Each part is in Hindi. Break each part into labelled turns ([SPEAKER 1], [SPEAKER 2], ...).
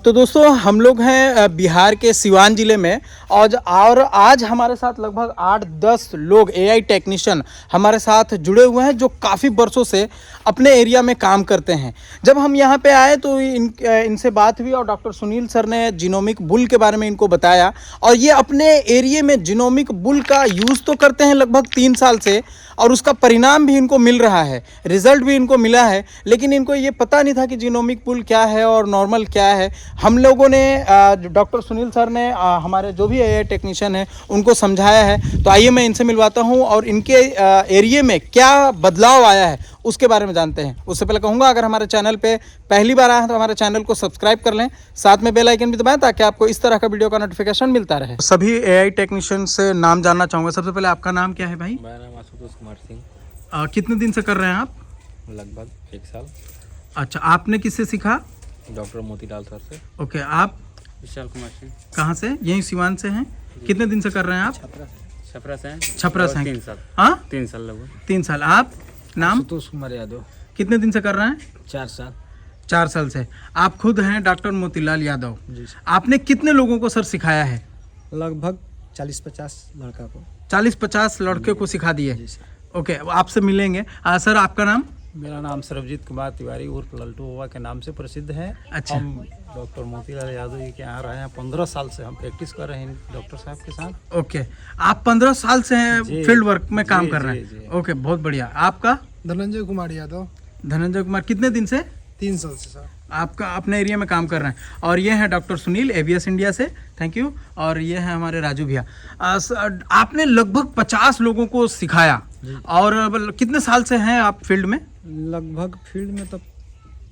[SPEAKER 1] तो दोस्तों हम लोग हैं बिहार के सिवान ज़िले में और आज हमारे साथ लगभग 8-10 लोग एआई टेक्नीशियन हमारे साथ जुड़े हुए हैं जो काफ़ी वर्षों से अपने एरिया में काम करते हैं। जब हम यहाँ पे आए तो इनसे बात हुई और डॉक्टर सुनील सर ने जीनोमिक बुल के बारे में इनको बताया और ये अपने एरिया में जीनोमिक बुल का यूज़ तो करते हैं लगभग 3 साल से और उसका परिणाम भी इनको मिल रहा है, रिजल्ट भी इनको मिला है। लेकिन इनको ये पता नहीं था कि जीनोमिक बुल क्या है और नॉर्मल क्या है। हम लोगों ने डॉक्टर सुनील सर ने हमारे जो भी एआई टेक्नीशियन हैं उनको समझाया है। तो आइए मैं इनसे मिलवाता हूं और इनके एरिया में क्या बदलाव आया है उसके बारे में जानते हैं। उससे पहले कहूँगा अगर हमारे चैनल पे पहली बार आए हैं तो हमारे चैनल को सब्सक्राइब कर लें, साथ में बेल आइकन भी दबाएं ताकि आपको इस तरह का वीडियो का नोटिफिकेशन मिलता रहे। सभी एआई टेक्नीशियन से नाम जानना चाहूँगा। सबसे पहले आपका नाम क्या है भाई?
[SPEAKER 2] मेरा नाम आशुतोष कुमार सिंह।
[SPEAKER 1] कितने दिन से कर रहे हैं आप?
[SPEAKER 2] लगभग 1 साल।
[SPEAKER 1] अच्छा, आपने किससे सीखा?
[SPEAKER 2] डॉक्टर मोतीलाल सर से।
[SPEAKER 1] ओके, आप?
[SPEAKER 2] विशाल कुमार सिंह।
[SPEAKER 1] कहाँ से? यहीं सिवान से हैं? कितने दिन से कर रहे हैं आप?
[SPEAKER 2] छपरा से हैं।
[SPEAKER 1] छपरा से हैं।
[SPEAKER 2] 3 साल।
[SPEAKER 1] हाँ,
[SPEAKER 2] 3 साल लगभग।
[SPEAKER 1] 3 साल। आप? नाम?
[SPEAKER 3] आशुतोष कुमार यादव।
[SPEAKER 1] कितने दिन से कर रहे हैं?
[SPEAKER 3] 4 साल।
[SPEAKER 1] 4 साल से। आप खुद हैं डॉक्टर मोतीलाल यादव।
[SPEAKER 3] जी सर।
[SPEAKER 1] आपने कितने लोगों को सर सिखाया है?
[SPEAKER 3] लगभग 40-50 लड़का को।
[SPEAKER 1] 40-50 लड़के को सिखा दिए।
[SPEAKER 3] जी सर।
[SPEAKER 1] ओके, आपसे मिलेंगे। सर आपका नाम?
[SPEAKER 4] मेरा नाम सरबजीत कुमार तिवारी उर्फ लल्टू बाबा के नाम से प्रसिद्ध है।
[SPEAKER 1] अच्छा।
[SPEAKER 4] हम डॉक्टर मोतीलाल यादव जी के यहाँ रहे हैं। 15 साल से हम प्रैक्टिस कर रहे हैं डॉक्टर साहब के साथ।
[SPEAKER 1] ओके, आप 15 साल से हैं
[SPEAKER 4] जी,
[SPEAKER 1] फील्ड वर्क में काम
[SPEAKER 4] जी,
[SPEAKER 1] कर रहे
[SPEAKER 4] जी,
[SPEAKER 1] हैं।
[SPEAKER 4] जी।
[SPEAKER 1] ओके, बहुत बढ़िया। आपका?
[SPEAKER 5] धनंजय कुमार यादव।
[SPEAKER 1] धनंजय कुमार। कितने दिन से?
[SPEAKER 5] 3 साल से सर।
[SPEAKER 1] आपका अपने एरिया में काम कर रहे हैं। और ये है डॉक्टर सुनील एवीएस इंडिया से, थैंक यू। और ये है हमारे राजू भैया। आपने लगभग 50 लोगों को सिखाया और कितने साल से हैं आप फील्ड में?
[SPEAKER 3] लगभग फील्ड में तो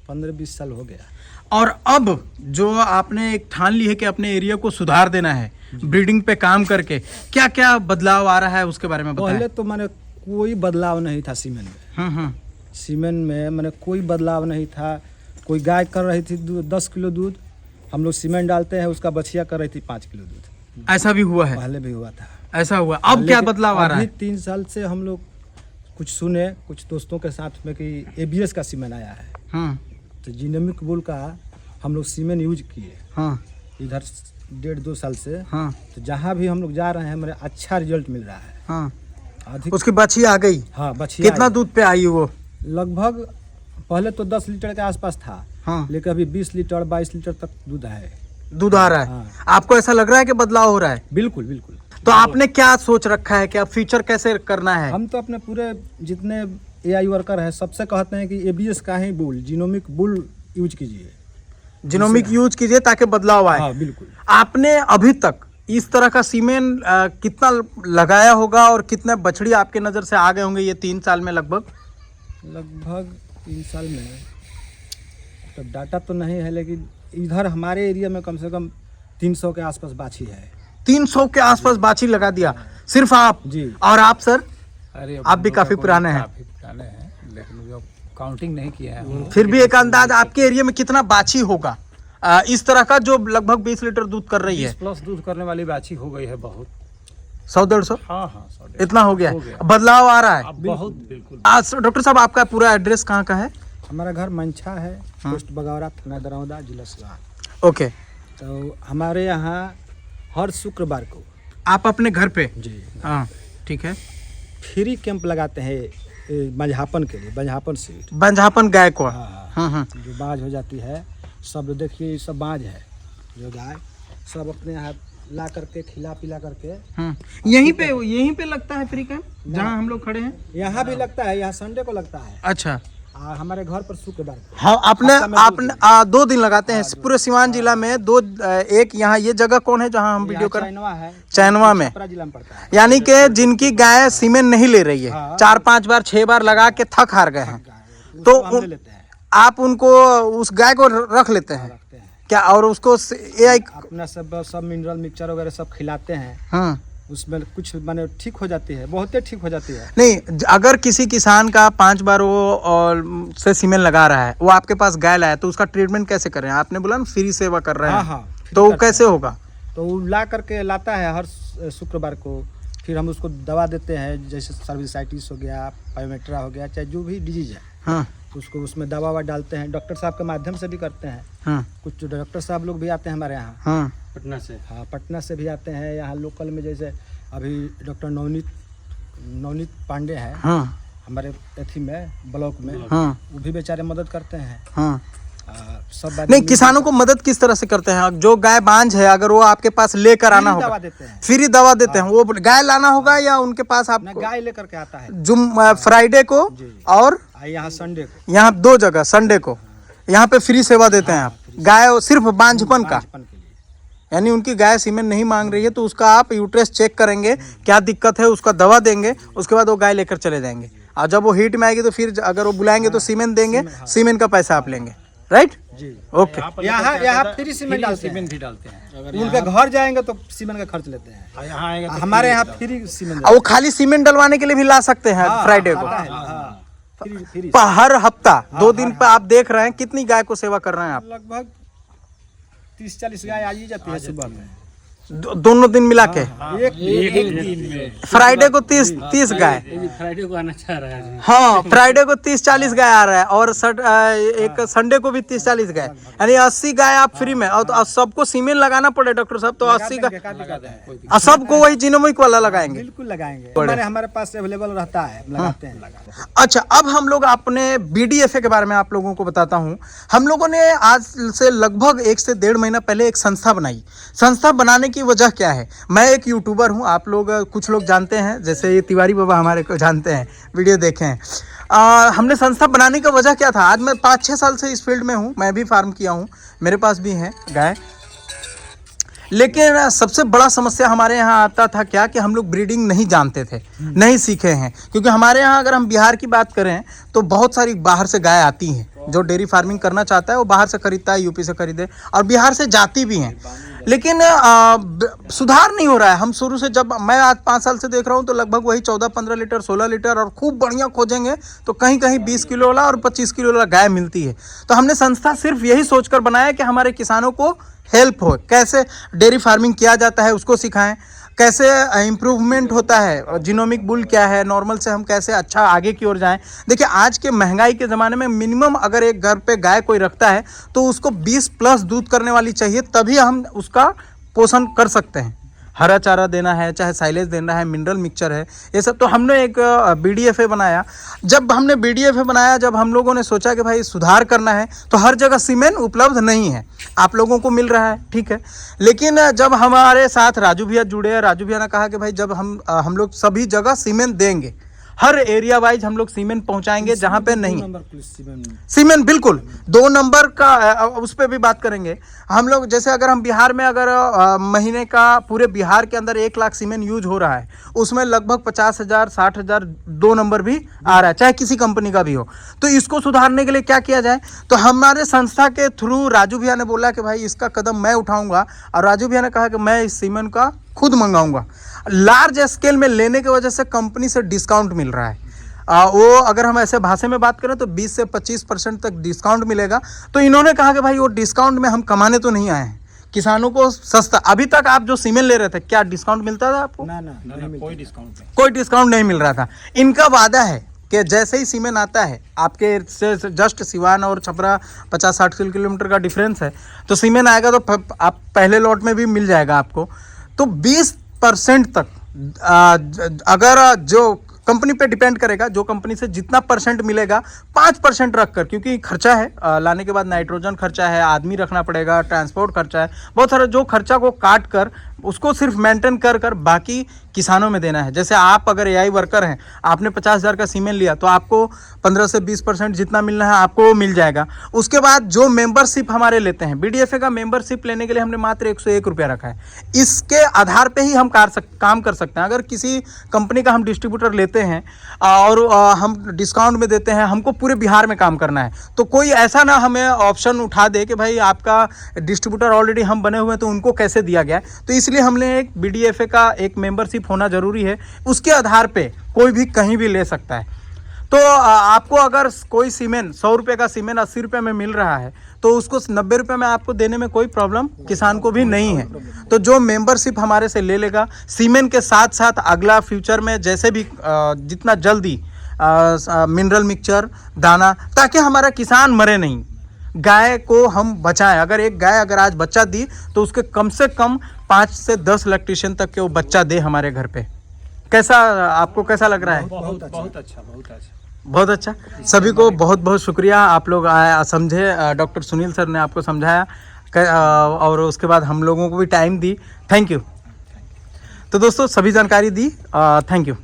[SPEAKER 3] 15-20 साल हो गया।
[SPEAKER 1] और अब जो आपने एक ठान ली है कि अपने एरिया को सुधार देना है ब्रीडिंग पे काम करके, क्या क्या बदलाव आ रहा है उसके बारे में बताएं।
[SPEAKER 3] पहले तो मैंने कोई बदलाव नहीं था सीमेंट में। सीमेंट में मैंने कोई बदलाव नहीं था। कोई गाय कर रही थी 10 किलो दूध, हम लोग सीमेंट डालते हैं, उसका बछिया कर रही थी 5 किलो दूध।
[SPEAKER 1] ऐसा भी हुआ है?
[SPEAKER 3] पहले भी हुआ था।
[SPEAKER 1] ऐसा हुआ। अब क्या बदलाव आ रहा है?
[SPEAKER 3] 3 साल से हम लोग कुछ सुने कुछ दोस्तों के साथ में कि एबीएस का सीमेंट आया है। तो जीनोमिक बुल का हम लोग सीमेंट यूज किए इधर 1.5-2 साल से। तो जहाँ भी हम लोग जा रहे हैं मेरे अच्छा रिजल्ट मिल रहा है। अधिक
[SPEAKER 1] उसकी बछिया आ गई?
[SPEAKER 3] हाँ, बछिया।
[SPEAKER 1] कितना दूध पे आई वो?
[SPEAKER 3] लगभग पहले तो 10 लीटर के आसपास था। लेकिन अभी 20 लीटर 22 लीटर तक दूध है।
[SPEAKER 1] दूध आ रहा है। आपको ऐसा लग रहा है कि बदलाव हो रहा है?
[SPEAKER 3] बिल्कुल बिल्कुल।
[SPEAKER 1] तो आपने क्या सोच रखा है कि अब फ्यूचर कैसे करना है?
[SPEAKER 3] हम तो अपने पूरे जितने एआई वर्कर है सबसे कहते हैं कि एबीएस का ही बुल जीनोमिक बुल यूज कीजिए।
[SPEAKER 1] जीनोमिक यूज कीजिए ताकि बदलाव आए।
[SPEAKER 3] हाँ बिल्कुल।
[SPEAKER 1] आपने अभी तक इस तरह का सीमेंट कितना लगाया होगा और कितने बछड़ी आपके नज़र से आ गए होंगे ये 3 साल में? लगभग
[SPEAKER 3] 3 साल में तो डाटा तो नहीं है, लेकिन इधर हमारे एरिया में कम से कम 300 के आसपास बाछी है।
[SPEAKER 1] 300 के आसपास बाछी लगा दिया सिर्फ आप?
[SPEAKER 3] जी।
[SPEAKER 1] और आप सर?
[SPEAKER 4] अरे
[SPEAKER 1] आप भी काफी पुराने हैं।
[SPEAKER 4] काफी पुराने हैं, लेकिन जो काउंटिंग नहीं किया है।
[SPEAKER 1] फिर भी एक अंदाज आपके एरिया में कितना बाछी होगा इस तरह का जो लगभग 20 लीटर दूध कर रही है?
[SPEAKER 4] 20+ दूध करने वाली बाछी हो गई है बहुत।
[SPEAKER 1] 100-150?
[SPEAKER 4] हाँ 100।
[SPEAKER 1] इतना हो गया? बदलाव आ रहा है?
[SPEAKER 4] अब बहुत बिल्कुल।
[SPEAKER 1] डॉक्टर साहब आपका पूरा एड्रेस कहाँ का है?
[SPEAKER 3] हमारा घर मंछा है, पोस्ट बगौरा, थाना दरौदा, जिला सिवान।
[SPEAKER 1] ओके।
[SPEAKER 3] तो हमारे यहाँ हर शुक्रवार को
[SPEAKER 1] आप अपने घर पे?
[SPEAKER 3] जी
[SPEAKER 1] हाँ, ठीक है।
[SPEAKER 3] फ्री कैंप लगाते हैं बंझापन के लिए। बंझापन से
[SPEAKER 1] बंझापन गाय को?
[SPEAKER 3] हाँ। जो बाज हो जाती है, सब देखिए ये सब बाज है जो गाय, सब अपने यहाँ ला करके खिला पिला करके।
[SPEAKER 1] यहीं पे लगता है फ्री कैंप जहाँ हम लोग खड़े हैं?
[SPEAKER 3] यहाँ भी लगता है, यहाँ संडे को लगता है।
[SPEAKER 1] अच्छा।
[SPEAKER 3] हमारे घर पर शुक्रवार को।
[SPEAKER 1] हाँ, आपने 2 दिन लगाते हैं पूरे सिवान जिला में? एक यहाँ ये जगह कौन है जहाँ हम वीडियो कर?
[SPEAKER 3] चैनवा है।
[SPEAKER 1] चैनवा में?
[SPEAKER 3] छपरा जिला में पड़ता है।
[SPEAKER 1] यानी कि जिनकी गाय सीमेंट नहीं ले रही है, 4-5 बार 6 बार लगा के थक हार गए हैं, तो
[SPEAKER 3] हम ले लेते हैं।
[SPEAKER 1] आप उनको उस गाय को रख लेते हैं
[SPEAKER 3] रखते हैं
[SPEAKER 1] क्या? और उसको एआई
[SPEAKER 3] अपना सब मिनरल मिक्सचर वगैरह सब खिलाते हैं। उसमें कुछ माने ठीक हो जाती है, बहुत ठीक हो जाती है।
[SPEAKER 1] नहीं, अगर किसी किसान का 5 बार वो और से सीमेंट लगा रहा है, वो आपके पास गाय लाया, तो उसका ट्रीटमेंट कैसे करें? आपने बोला ना फ्री सेवा कर रहे हैं।
[SPEAKER 3] हाँ,
[SPEAKER 1] तो वो कैसे होगा?
[SPEAKER 3] तो वो ला करके लाता है हर शुक्रवार को। फिर हम उसको दवा देते हैं, जैसे सर्विसाइटिस हो गया, पायोमेट्रा हो गया, चाहे जो भी डिजीज है। उसको उसमें दवा ववा डालते हैं, डॉक्टर साहब के माध्यम से भी करते हैं। कुछ डॉक्टर साहब लोग भी आते हैं हमारे यहाँ,
[SPEAKER 2] पटना से।
[SPEAKER 3] हाँ पटना से भी आते हैं। यहाँ लोकल में जैसे अभी डॉक्टर नवनीत पांडे हैं हमारे एथी में ब्लॉक में, वो भी बेचारे मदद करते हैं। सब बात
[SPEAKER 1] नहीं, किसानों को मदद किस तरह से करते हैं? जो गाय बांझ है अगर वो आपके पास लेकर आना होगा,
[SPEAKER 3] दवा देते हैं,
[SPEAKER 1] फ्री दवा देते हैं, वो गाय लाना होगा या उनके पास आप
[SPEAKER 3] गाय लेकर के आता है
[SPEAKER 1] फ्राइडे को और
[SPEAKER 3] यहाँ संडे को,
[SPEAKER 1] यहाँ 2 जगह संडे को यहाँ पे फ्री सेवा देते हैं आप गाय सिर्फ बांझपन का, यानी उनकी गाय सीमेन नहीं मांग रही है तो उसका आप यूट्रस चेक करेंगे क्या दिक्कत है, उसका दवा देंगे, उसके बाद वो गाय लेकर चले जाएंगे। और जब वो हीट में आएगी तो फिर अगर वो बुलाएंगे तो सीमेन देंगे, सीमेन का पैसा आप लेंगे, राइट
[SPEAKER 3] जी।
[SPEAKER 1] ओके।
[SPEAKER 3] यहाँ फ्री सीमेंट
[SPEAKER 4] भी डालते हैं।
[SPEAKER 3] उनके घर जाएंगे तो सीमेंट का खर्च लेते हैं,
[SPEAKER 4] यहाँ आएगा तो
[SPEAKER 3] हमारे यहाँ फ्री सीमेंट
[SPEAKER 1] और वो खाली सीमेंट डलवाने के लिए भी ला सकते हैं फ्राइडे को,
[SPEAKER 3] फ्री
[SPEAKER 1] हर हफ्ता 2 दिन पे। आप देख रहे हैं कितनी गाय को सेवा कर रहे हैं आप?
[SPEAKER 3] लगभग 30-40 गाय आ ही जाती है सुबह में,
[SPEAKER 1] दोनों दिन मिला के
[SPEAKER 3] एक दिन में।
[SPEAKER 1] फ्राइडे को 30 गाय,
[SPEAKER 2] फ्राइडे को आना चाह रहा है।
[SPEAKER 1] हाँ फ्राइडे को 30-40 गाय आ रहा है और एक संडे को भी 30-40 गाय, यानी 80 गाय आप फ्री में। और सबको सीमेन लगाना पड़े डॉक्टर साहब, तो 80 का सबको वही जीनोमिक वाला लगाएंगे?
[SPEAKER 3] बिल्कुल लगाएंगे, हमारे पास अवेलेबल रहता है, लगाते हैं।
[SPEAKER 1] अच्छा, अब हम लोग अपने BDFA के बारे में आप लोगों को बताता हूं। हम लोगों ने आज से लगभग 1 से 1.5 महीना पहले एक संस्था बनाई। संस्था बनाने की वजह क्या है? मैं एक यूट्यूबर हूं, आप लोग कुछ लोग जानते हैं, जैसे ये तिवारी बाबा हमारे को जानते हैं, वीडियो देखे हैं। हमने संस्था बनाने का वजह क्या था? आज मैं 5-6 साल से इस फील्ड में हूं, मैं भी फार्म किया हूं, मेरे पास भी है गाय। लेकिन सबसे बड़ा समस्या हमारे यहाँ आता था क्या कि हम लोग ब्रीडिंग नहीं जानते थे, नहीं सीखे हैं। क्योंकि हमारे यहाँ अगर हम बिहार की बात करें तो बहुत सारी बाहर से गाय आती हैं, जो डेयरी फार्मिंग करना चाहता है वो बाहर से खरीदता है, यूपी से खरीदे, और बिहार से जाती भी हैं। लेकिन सुधार नहीं हो रहा है। हम शुरू से, जब मैं आज 5 साल से देख रहा हूँ तो लगभग वही 14-15 लीटर 16 लीटर, और खूब बढ़िया खोजेंगे तो कहीं कहीं 20 किलो वाला और 25 किलो वाला गाय मिलती है। तो हमने संस्था सिर्फ यही सोचकर बनाया कि हमारे किसानों को हेल्प हो, कैसे डेयरी फार्मिंग किया जाता है उसको सिखाएं, कैसे इम्प्रूवमेंट होता है, जीनोमिक बुल क्या है, नॉर्मल से हम कैसे अच्छा आगे की ओर जाएं। देखिए आज के महंगाई के ज़माने में मिनिमम अगर एक घर पे गाय कोई रखता है तो उसको 20+ दूध करने वाली चाहिए, तभी हम उसका पोषण कर सकते हैं। हरा चारा देना है, चाहे साइलेज देना है, मिनरल मिक्सचर है, ये सब। तो हमने एक BDFA बनाया। जब हमने BDFA बनाया, जब हम लोगों ने सोचा कि भाई सुधार करना है, तो हर जगह सीमेंट उपलब्ध नहीं है, आप लोगों को मिल रहा है, ठीक है। लेकिन जब हमारे साथ राजू भैया जुड़े, राजू भैया ने कहा कि भाई जब हम लोग सभी जगह सीमेंट देंगे, हर एरिया वाइज हम लोग सीमेंट पहुंचाएंगे जहां पे नहीं सीमेंट, बिल्कुल 2 नंबर का, उस पर भी बात करेंगे हम लोग। जैसे अगर हम बिहार में अगर महीने का पूरे बिहार के अंदर 1 लाख सीमेंट यूज हो रहा है, उसमें लगभग 50,000 60,000 2 नंबर भी आ रहा है, चाहे किसी कंपनी का भी हो। तो इसको सुधारने के लिए क्या किया जाए? तो हमारे संस्था के थ्रू राजू भैया ने बोला कि भाई इसका कदम मैं उठाऊंगा, और राजू भैया ने कहा कि मैं इस सीमेंट का खुद मंगाऊंगा। लार्ज स्केल में लेने की वजह से कंपनी से डिस्काउंट मिल रहा है। वो अगर हम ऐसे भाषा में बात करें तो 20 से 25% तक डिस्काउंट मिलेगा। तो इन्होंने कहा कि भाई वो डिस्काउंट में हम कमाने तो नहीं आए हैं, किसानों को सस्ता। अभी तक आप जो सीमेंट ले रहे थे, क्या डिस्काउंट मिलता था आपको?
[SPEAKER 3] ना,
[SPEAKER 1] कोई डिस्काउंट नहीं मिल रहा था। इनका वादा है कि जैसे ही सीमेंट आता है, आपके से जस्ट सिवान और छपरा 50-60 किलोमीटर का डिफरेंस है, तो सीमेंट आएगा तो आप पहले लॉट में भी मिल जाएगा आपको। तो 20% तक अगर जो कंपनी पे डिपेंड करेगा, जो कंपनी से जितना % मिलेगा 5% रख कर, क्योंकि खर्चा है लाने के बाद, नाइट्रोजन खर्चा है, आदमी रखना पड़ेगा, ट्रांसपोर्ट खर्चा है, बहुत सारा, जो खर्चा को काट कर उसको सिर्फ मेंटेन कर बाकी किसानों में देना है। जैसे आप अगर AI वर्कर हैं, आपने 50,000 का सीमेंट लिया तो आपको 15 से 20% जितना मिलना है आपको वो मिल जाएगा। उसके बाद जो मेंबरशिप हमारे लेते हैं, BDFA का मेंबरशिप लेने के लिए हमने मात्र 101 रुपया रखा है। इसके आधार पे ही हम काम कर सकते हैं। अगर किसी कंपनी का हम डिस्ट्रीब्यूटर लेते हैं और हम डिस्काउंट में देते हैं, हमको पूरे बिहार में काम करना है, तो कोई ऐसा ना हमें ऑप्शन उठा दे कि भाई आपका डिस्ट्रीब्यूटर ऑलरेडी हम बने हुए हैं तो उनको कैसे दिया गया। तो इसलिए हमने एक BDFA का एक मेंबरशिप होना जरूरी है। उसके आधार पे कोई भी कहीं भी ले सकता है। तो आपको अगर कोई सीमेंट 100 रुपये का सीमेंट 80 रुपये में मिल रहा है तो उसको 90 रुपये में आपको देने में कोई प्रॉब्लम किसान को भी नहीं है। तो जो मेंबरशिप हमारे से ले लेगा, सीमेंट के साथ साथ अगला फ्यूचर में जैसे भी जितना जल्दी मिनरल मिक्सचर दाना, ताकि हमारा किसान मरे नहीं, गाय को हम बचाएं। अगर एक गाय अगर आज बच्चा दी तो उसके कम से कम 5 से 10 लैक्टेशन तक के वो बच्चा दे हमारे घर पे। कैसा आपको कैसा लग रहा है?
[SPEAKER 3] बहुत अच्छा बहुत अच्छा।
[SPEAKER 1] बहुत अच्छा। सभी को बहुत बहुत शुक्रिया, आप लोग समझे, डॉक्टर सुनील सर ने आपको समझाया और उसके बाद हम लोगों को भी टाइम दी। Thank you. तो दोस्तों सभी जानकारी दी, थैंक यू।